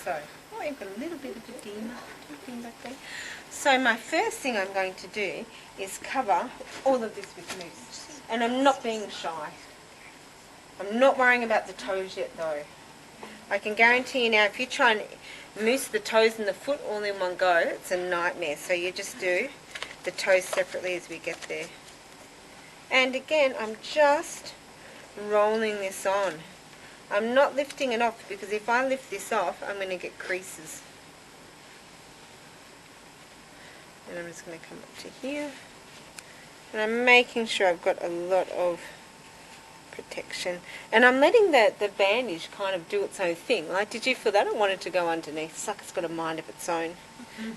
So, oh, I've got a little bit of edema back there. So my first thing I'm going to do is cover all of this with mousse. And I'm not being shy. I'm not worrying about the toes yet though. I can guarantee you now, if you try and mousse the toes and the foot all in one go, it's a nightmare. So you just do the toes separately as we get there. And again, I'm just rolling this on. I'm not lifting it off, because if I lift this off, I'm going to get creases. And I'm just going to come up to here. And I'm making sure I've got a lot of protection. And I'm letting the bandage kind of do its own thing. Like, did you feel that? I want it to go underneath. It's like it's got a mind of its own.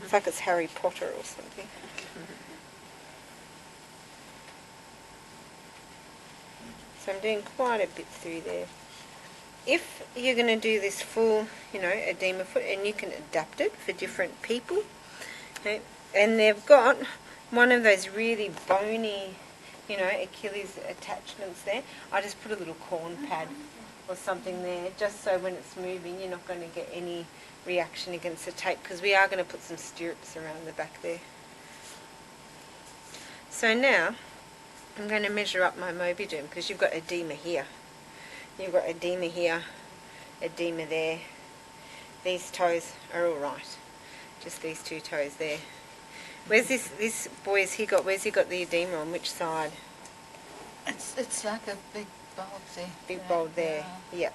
It's like it's Harry Potter or something. So I'm doing quite a bit through there. If you're going to do this full, edema foot, and you can adapt it for different people, okay, and they've got one of those really bony, Achilles attachments there, I just put a little corn pad or something there, just so when it's moving, you're not going to get any reaction against the tape, because we are going to put some stirrups around the back there. So now, I'm going to measure up my Mobiderm, because you've got edema here. You've got edema here, edema there. These toes are all right. Just these two toes there. Where's this boy? Where's he got the edema on? Which side? It's like a big bulb there. Big bulb there. Yeah.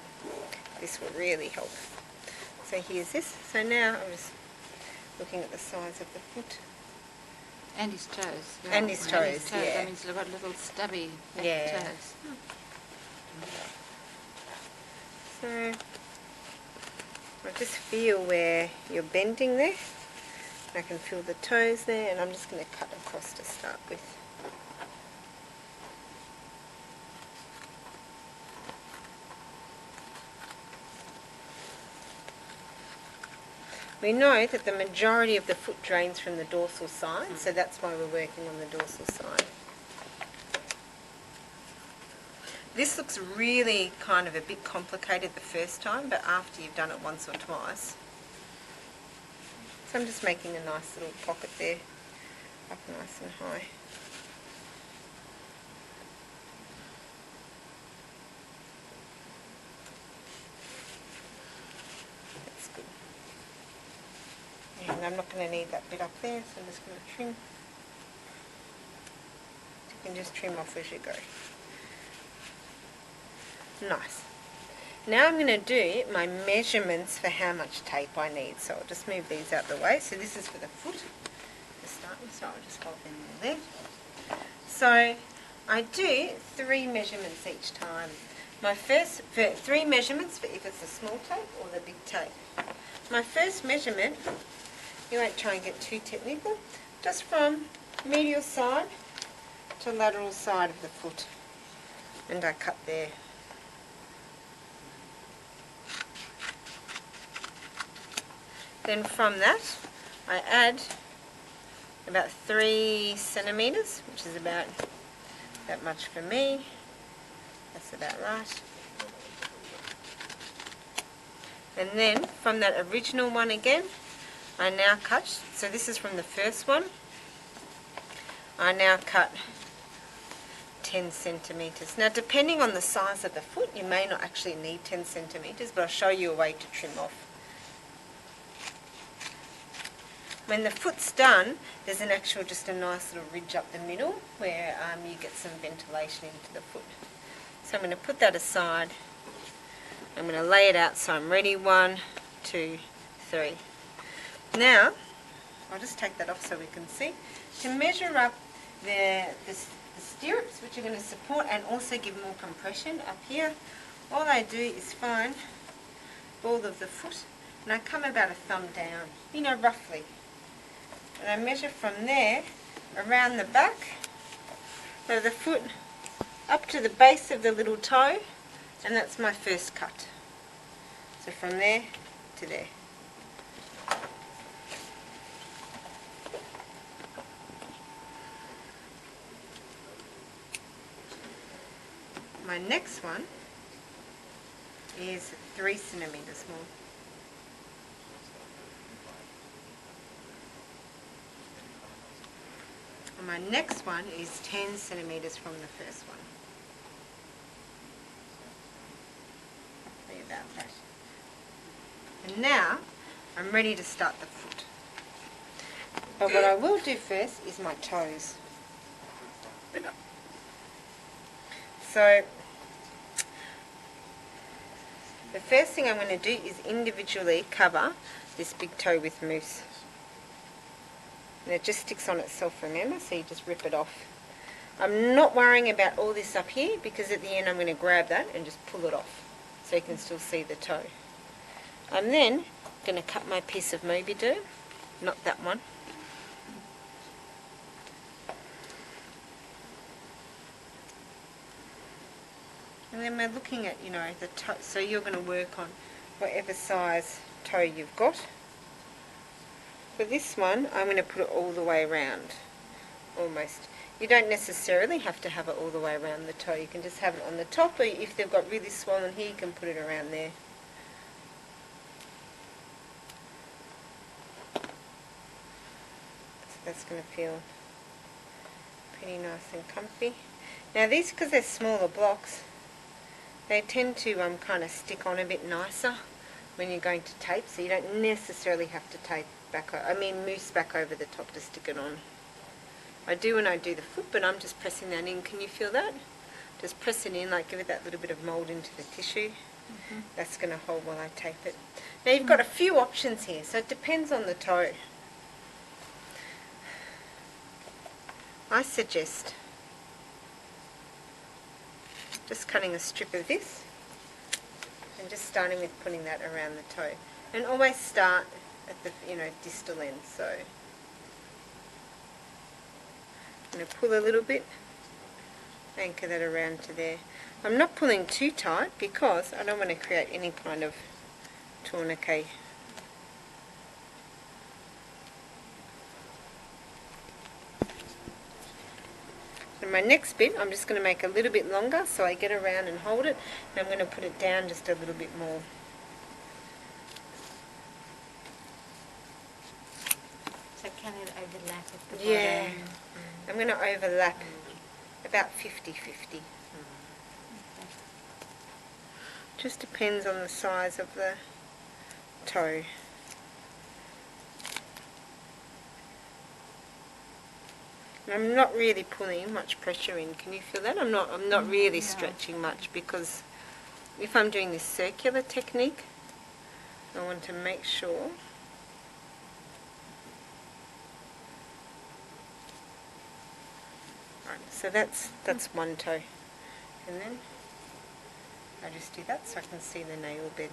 This will really help. So here's this. So now I'm just looking at the size of the foot. And his toes. Yeah. And his toes, yeah. That means they've got little stubby toes. So I just feel where you're bending there. I can feel the toes there, and I'm just going to cut across to start with. We know that the majority of the foot drains from the dorsal side, so that's why we're working on the dorsal side. This looks really kind of a bit complicated the first time, but after you've done it once or twice. So I'm just making a nice little pocket there, up nice and high. That's good. And I'm not going to need that bit up there, so I'm just going to trim. You can just trim off as you go. Nice. Now I'm going to do my measurements for how much tape I need. So I'll just move these out the way. So this is for the foot to start with, so I'll just hold them all there. So I do 3 measurements each time. My first, 3 measurements for if it's the small tape or the big tape. My first measurement, you won't try and get too technical, just from medial side to lateral side of the foot. And I cut there. Then from that, I add about 3 centimetres, which is about that much for me. That's about right. And then from that original one again, I now cut, so this is from the first one, I now cut 10 centimetres. Now depending on the size of the foot, you may not actually need 10 centimetres, but I'll show you a way to trim off. When the foot's done, there's just a nice little ridge up the middle where you get some ventilation into the foot. So I'm going to put that aside. I'm going to lay it out so I'm ready. 1, 2, 3. Now, I'll just take that off so we can see. To measure up the stirrups, which are going to support and also give more compression up here, all I do is find the ball of the foot and I come about a thumb down, roughly. And I measure from there around the back of the foot up to the base of the little toe, and that's my first cut. So from there to there. My next one is 3 centimetres more. And my next one is 10 centimetres from the first one. About that. And now I'm ready to start the foot. But what I will do first is my toes. So the first thing I'm going to do is individually cover this big toe with mousse. And it just sticks on itself, remember, so you just rip it off. I'm not worrying about all this up here because at the end I'm going to grab that and just pull it off so you can still see the toe. I'm then going to cut my piece of Moby Derm, not that one. And then we're looking at, the toe, so you're going to work on whatever size toe you've got. For this one, I'm going to put it all the way around, almost. You don't necessarily have to have it all the way around the toe. You can just have it on the top, or if they've got really swollen here, you can put it around there. So that's going to feel pretty nice and comfy. Now these, because they're smaller blocks, they tend to kind of stick on a bit nicer when you're going to tape, so you don't necessarily have to tape back, mousse back over the top to stick it on. I do when I do the foot, but I'm just pressing that in. Can you feel that? Just press it in, like give it that little bit of mould into the tissue. That's going to hold while I tape it. Now you've got a few options here, so it depends on the toe. I suggest just cutting a strip of this and just starting with putting that around the toe. And always start at the distal end, so I'm going to pull a little bit, anchor that around to there. I'm not pulling too tight because I don't want to create any kind of tourniquet. And my next bit, I'm just going to make a little bit longer so I get around and hold it, and I'm going to put it down just a little bit more. So can it overlap at the Yeah, bottom? I'm going to overlap about 50-50. Just depends on the size of the toe. And I'm not really pulling much pressure in. Can you feel that? I'm not really stretching much, because if I'm doing this circular technique, I want to make sure so that's one toe, and then I just do that so I can see the nail bed.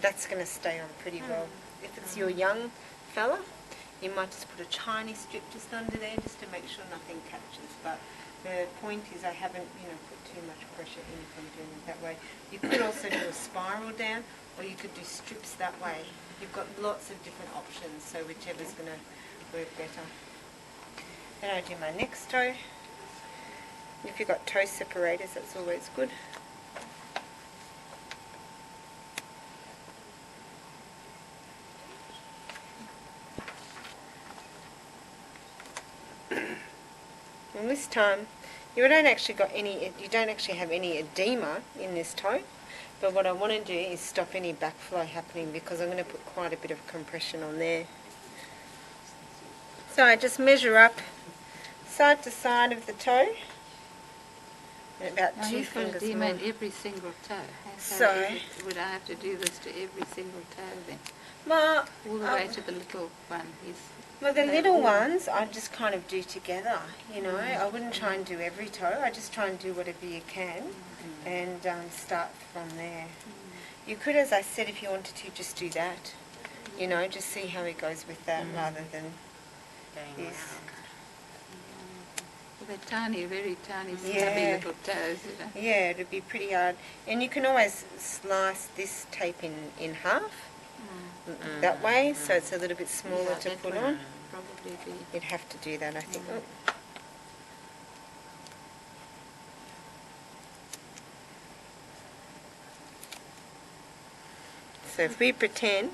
That's going to stay on pretty well. If it's your young fella, you might just put a tiny strip just under there just to make sure nothing catches. But the point is I haven't put too much pressure in if I'm doing it that way. You could also do a spiral down, or you could do strips that way. You've got lots of different options, so whichever's going to work better. Then I do my next toe. If you've got toe separators, that's always good. And this time, you don't actually have any edema in this toe. But what I want to do is stop any backflow happening, because I'm going to put quite a bit of compression on there. So I just measure up side to side of the toe, and about Now 2 you've got fingers edema more. in every single toe. So would I have to do this to every single toe then? Well, All the way to the little one? well, the They little all- ones I just kind of do together, I wouldn't try and do every toe. I just try and do whatever you can and start from there. You could, as I said, if you wanted to, just do that. Just see how it goes with that rather than this. Well, they're tiny, very tiny, stubby Yeah. little toes. Yeah, it'd be pretty hard. And you can always slice this tape in half that way, so it's a little bit smaller to that put would on. Probably be. You'd have to do that, I think. Oh. So if we pretend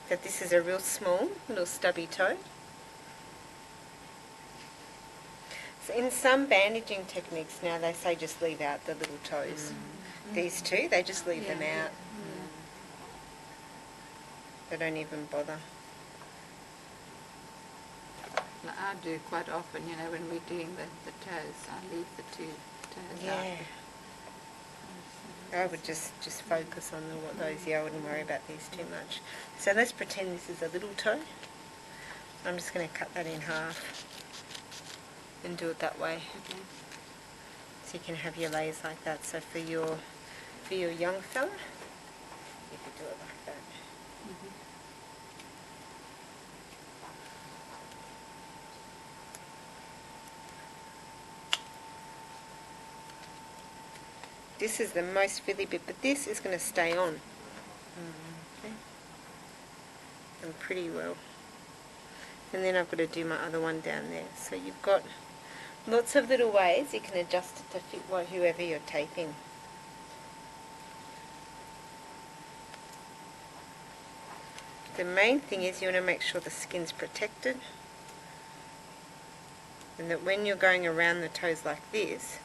that this is a real small little stubby toe, So in some bandaging techniques now, they say just leave out the little toes. These two, they just leave them out. They don't even bother. Like I do quite often, you know, when we're doing the toes, I leave the two toes out. I would just focus on what those, I wouldn't worry about these too much. So let's pretend this is a little toe. I'm just going to cut that in half and do it that way. Okay. So you can have your layers like that. So for your young fella, you could do it like that. This is the most fiddly bit, but this is going to stay on. Okay. And pretty well. And then I've got to do my other one down there. So you've got lots of little ways you can adjust it to fit whoever you're taping. The main thing is you want to make sure the skin's protected, and that when you're going around the toes like this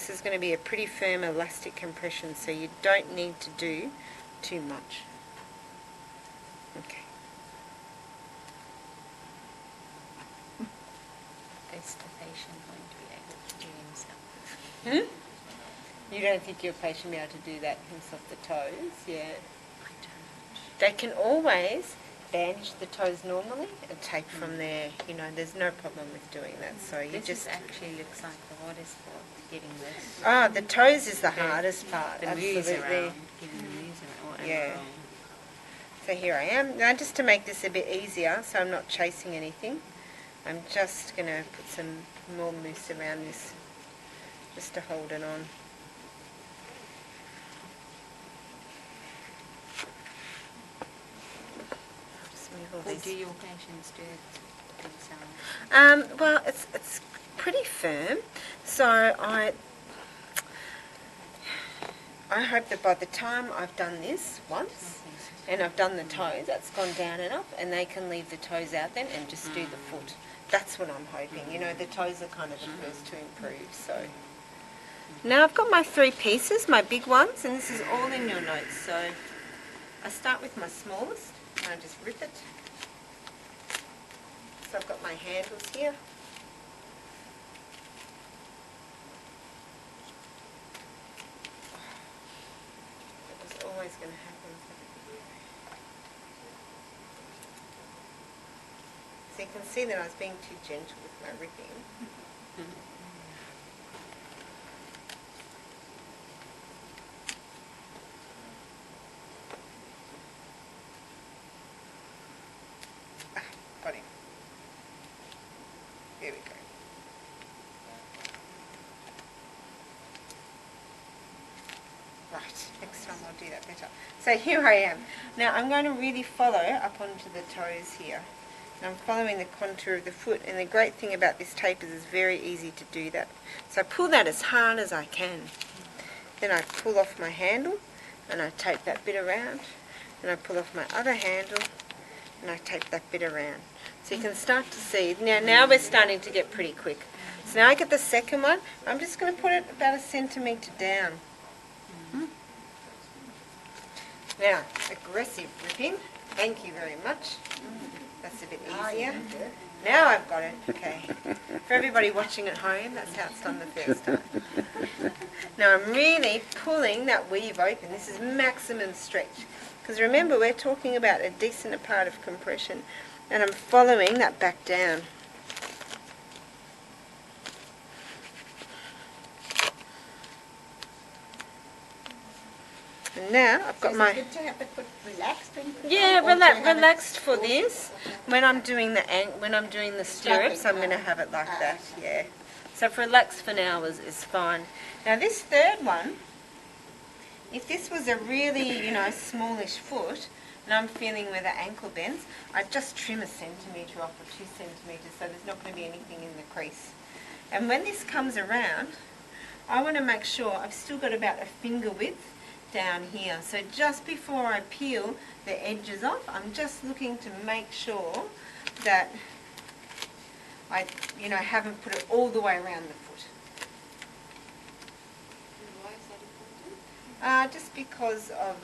is going to be a pretty firm elastic compression, so you don't need to do too much. Okay. Is the patient going to be able to do himself? You don't think your patient will be able to do that himself, the toes? Yeah. I don't. They can always bandage the toes normally and tape from there. You know, there's no problem with doing that. So you This just... actually looks like the hardest part, getting this. Ah, the toes is the hardest part. The moves Absolutely. around, getting the moves around, or Yeah. around. So here I am. Now just to make this a bit easier, so I'm not chasing anything, I'm just going to put some more mousse around this, just to hold it on. Just move all Or these. do your patients do it themselves? Well, it's pretty firm, so I hope that by the time I've done this once, and I've done the toes, that's gone down enough, and they can leave the toes out then and just do the foot. That's what I'm hoping. You know, the toes are kind of the first to improve. So now I've got my 3 pieces, my big ones, and this is all in your notes. So I start with my smallest, and I just rip it. So I've got my handles here. It was always going to happen. So you can see that I was being too gentle with my ripping. Got him. There we go. Right, next time I'll do that better. So here I am. Now I'm going to really follow up onto the toes here. And I'm following the contour of the foot, and the great thing about this tape is it's very easy to do that. So I pull that as hard as I can. Then I pull off my handle, and I tape that bit around, and I pull off my other handle, and I tape that bit around. So you can start to see, now we're starting to get pretty quick. So now I get the second one, I'm just going to put it about 1 centimetre down. Now, aggressive ripping, thank you very much. That's a bit easier. Now I've got it. Okay. For everybody watching at home, that's how it's done the first time. Now I'm really pulling that weave open. This is maximum stretch. Because remember, we're talking about a decent part of compression. And I'm following that back down. And now I've got my... Good to have the foot relaxed. Yeah, relaxed for this. When I'm doing the stirrups, I'm going to have it like that. Yeah. So relaxed for now is fine. Now this third one, if this was a really smallish foot, and I'm feeling where the ankle bends, I'd just trim 1 centimetre off or 2 centimetres, so there's not going to be anything in the crease. And when this comes around, I want to make sure I've still got about a finger width down here. So just before I peel the edges off, I'm just looking to make sure that I, haven't put it all the way around the foot. Why is that important? Just because of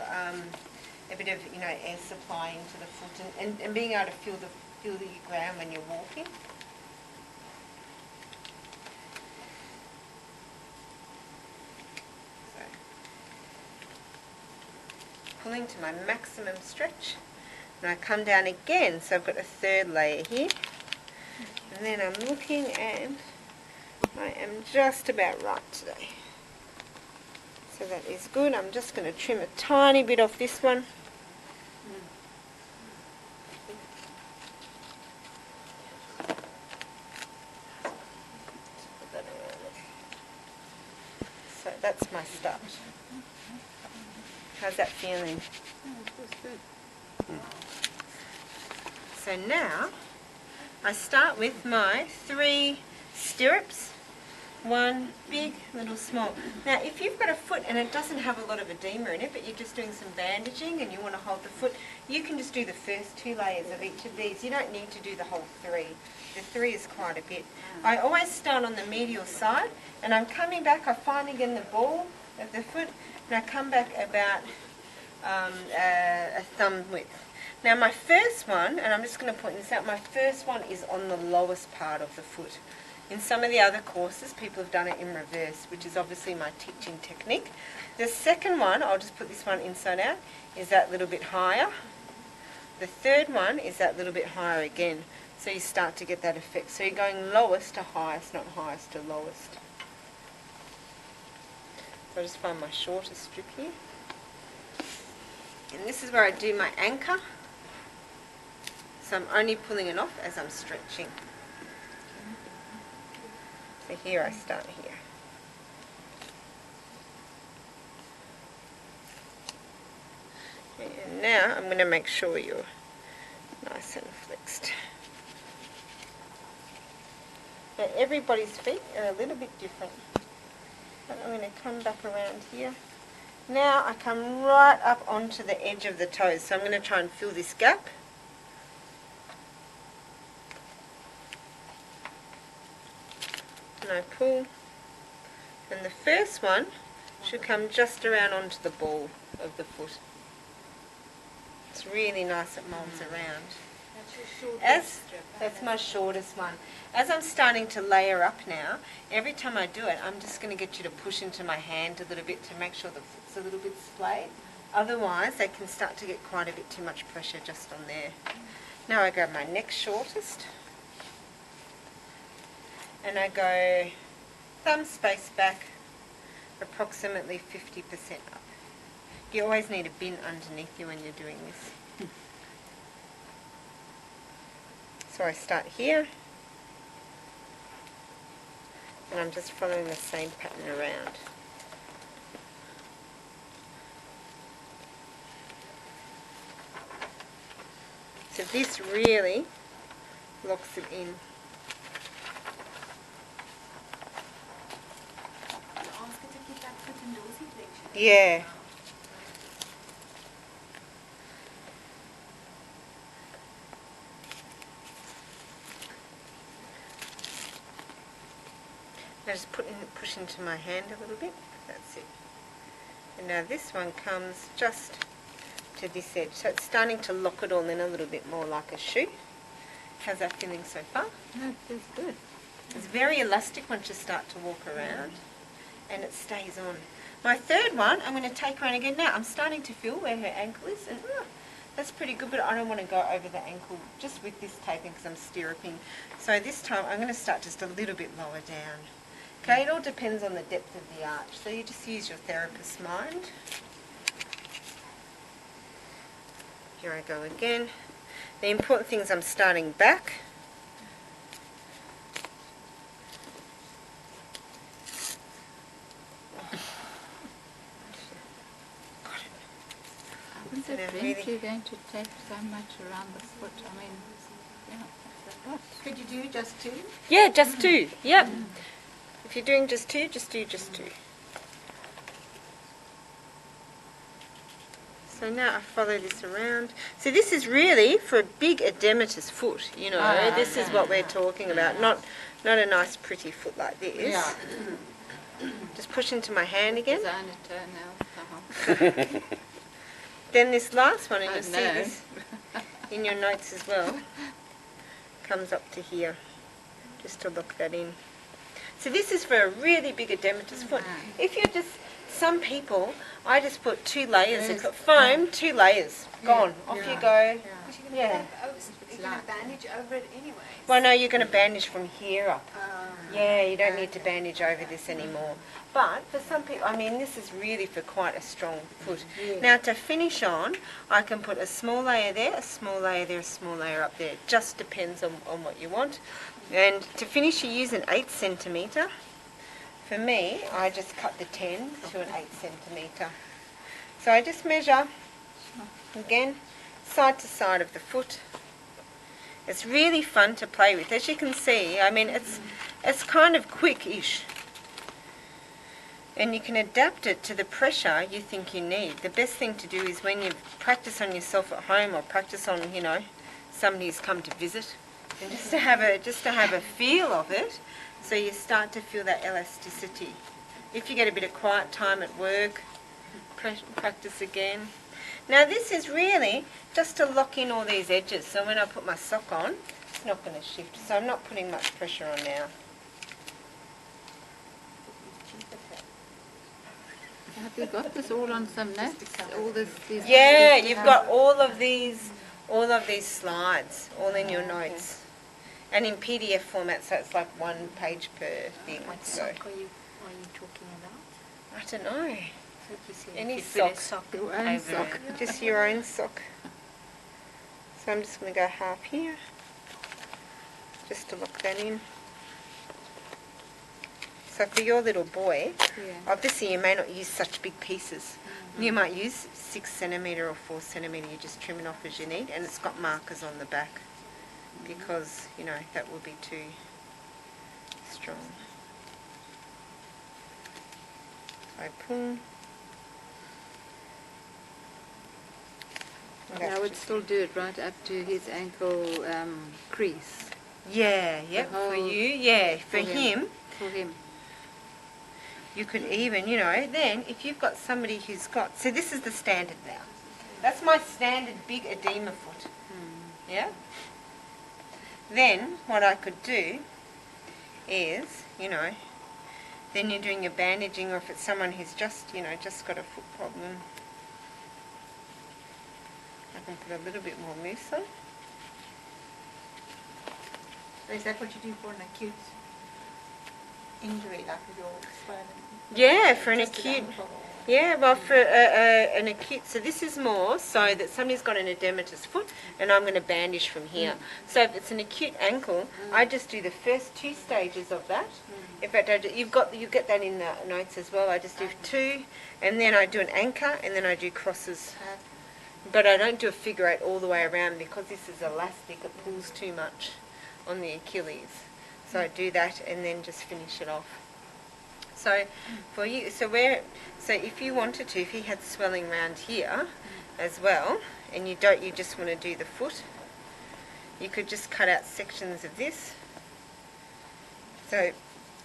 a bit of, air supply into the foot and being able to feel the ground when you're walking. So, pulling to my maximum stretch. And I come down again, so I've got a third layer here. And then I'm looking and I am just about right today. So that is good. I'm just going to trim a tiny bit off this one. So that's my start. How's that feeling? So now I start with my 3 stirrups. One big, little small. Now if you've got a foot and it doesn't have a lot of edema in it, but you're just doing some bandaging and you want to hold the foot, you can just do the first 2 layers of each of these. You don't need to do the whole 3. The 3 is quite a bit. I always start on the medial side and I'm coming back, I find again the ball of the foot and I come back about a thumb width. Now my first one, and I'm just going to point this out, my first one is on the lowest part of the foot. In some of the other courses, people have done it in reverse, which is obviously my teaching technique. The second one, I'll just put this one inside out, is that little bit higher. The third one is that little bit higher again. So you start to get that effect. So you're going lowest to highest, not highest to lowest. So I'll just find my shortest strip here. And this is where I do my anchor. So I'm only pulling it off as I'm stretching. So here I start here. And now I'm going to make sure you're nice and flexed. Now everybody's feet are a little bit different. But I'm going to come back around here. Now I come right up onto the edge of the toes. So I'm going to try and fill this gap. And I pull, and the first one should come just around onto the ball of the foot. It's really nice, it molds around. That's your shortest strip. That's my shortest one. As I'm starting to layer up now, every time I do it, I'm just going to get you to push into my hand a little bit to make sure the foot's a little bit splayed. Otherwise, they can start to get quite a bit too much pressure just on there. Now I grab my next shortest. And I go thumb space back approximately 50% up. You always need a bin underneath you when you're doing this. So I start here and I'm just following the same pattern around. So this really locks it in. Yeah. Now just push into my hand a little bit. That's it. And now this one comes just to this edge. So it's starting to lock it all in a little bit more like a shoe. How's that feeling so far? No, it feels good. It's very elastic once you start to walk around and it stays on. My third one, I'm going to take around again. Now I'm starting to feel where her ankle is and that's pretty good, but I don't want to go over the ankle just with this taping because I'm stirruping. So this time I'm going to start just a little bit lower down. Okay, it all depends on the depth of the arch. So you just use your therapist's mind. Here I go again. The important thing is I'm starting back. I wonder if you're going to tape so much around the foot. I mean, yeah, that's a lot. Could you do just 2? Yeah, just 2. Yep. If you're doing just 2, just do just 2. So now I follow this around. So this is really for a big edematous foot, you know. This is what we're talking about, not a nice pretty foot like this. Yeah. Just push into my hand again. Designer toenails. Then this last one, and Oh, you'll see no. this in your notes as well, comes up to here, just to lock that in. So this is for a really big edematous foot. If you're just, some people, I just put 2 layers of foam, 2 layers, gone, off you go. Yeah. You're going to bandage over it anyway. Well, no, you're going to bandage from here up. Yeah, you don't need to bandage over this anymore. But for some people, I mean, this is really for quite a strong foot. Now, to finish on, I can put a small layer there, a small layer there, a small layer up there. It just depends on what you want. And to finish, you use an 8 centimetre. For me, I just cut the 10 to an 8 centimetre. So I just measure, again, side to side of the foot. It's really fun to play with. As you can see, I mean, it's kind of quick-ish. And you can adapt it to the pressure you think you need. The best thing to do is when you practice on yourself at home or practice on, you know, somebody who's come to visit, and just to have a feel of it, so you start to feel that elasticity. If you get a bit of quiet time at work, practice again. Now this is really just to lock in all these edges, so when I put my sock on, it's not going to shift. So I'm not putting much pressure on now. Have you got this all on some notes? All this? Yeah, you've got all of these slides, all in your notes, and in PDF format, so it's like 1 page per thing. What So sock are you talking about? I don't know, So you see Any if you put a sock. Your own over sock. it. just your own sock. So I'm just going to go half here, just to lock that in. So for your little boy, Yeah. obviously you may not use such big pieces. You might use 6 centimetre or 4 centimetre, you just trim it off as you need, and it's got markers on the back because, you know, that would be too strong. So I pull. I would still do it right up to his ankle crease. Yeah, yep, The for whole- you, yeah, for him. For him. You could even, you know, then if you've got somebody who's got, so this is the standard now. That's my standard big edema foot. Yeah? Then what I could do is, you know, then you're doing your bandaging, or if it's someone who's just, you know, just got a foot problem, I can put a little bit more mousse on. So is that what you do for an acute injury, like with your swelling? Yeah, for an Just acute. ankle or- Yeah, well, for an acute, so this is more so that somebody's got an edematous foot, and I'm going to bandage from here. So if it's an acute ankle, I just do the first 2 stages of that. In fact, you get that in the notes as well. I just do 2, and then I do an anchor, and then I do crosses. But I don't do a figure 8 all the way around because this is elastic. It pulls too much on the Achilles. So I do that, and then just finish it off. So for you, so if you wanted to, if you had swelling around here as well, and you just want to do the foot, you could just cut out sections of this. So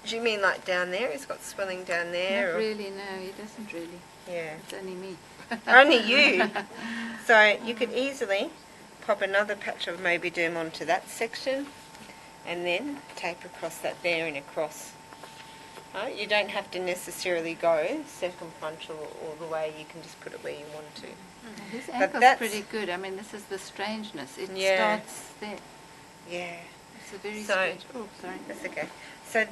do you mean like down there? He's got swelling down there? Not really, no, he doesn't really. Yeah. It's only me. Only you. So you could easily pop another patch of Mobiderm onto that section, and then tape across that there and across. Right? You don't have to necessarily go circumferential all the way. You can just put it where you want to. His But ankle's that's- pretty good. I mean, this is the strangeness. It Yeah. starts there. Yeah, It's a very So- strange. Oh, sorry. that's okay. So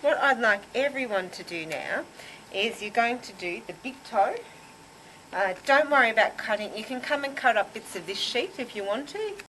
what I'd like everyone to do now is you're going to do the big toe. Don't worry about cutting. You can come and cut up bits of this sheet if you want to.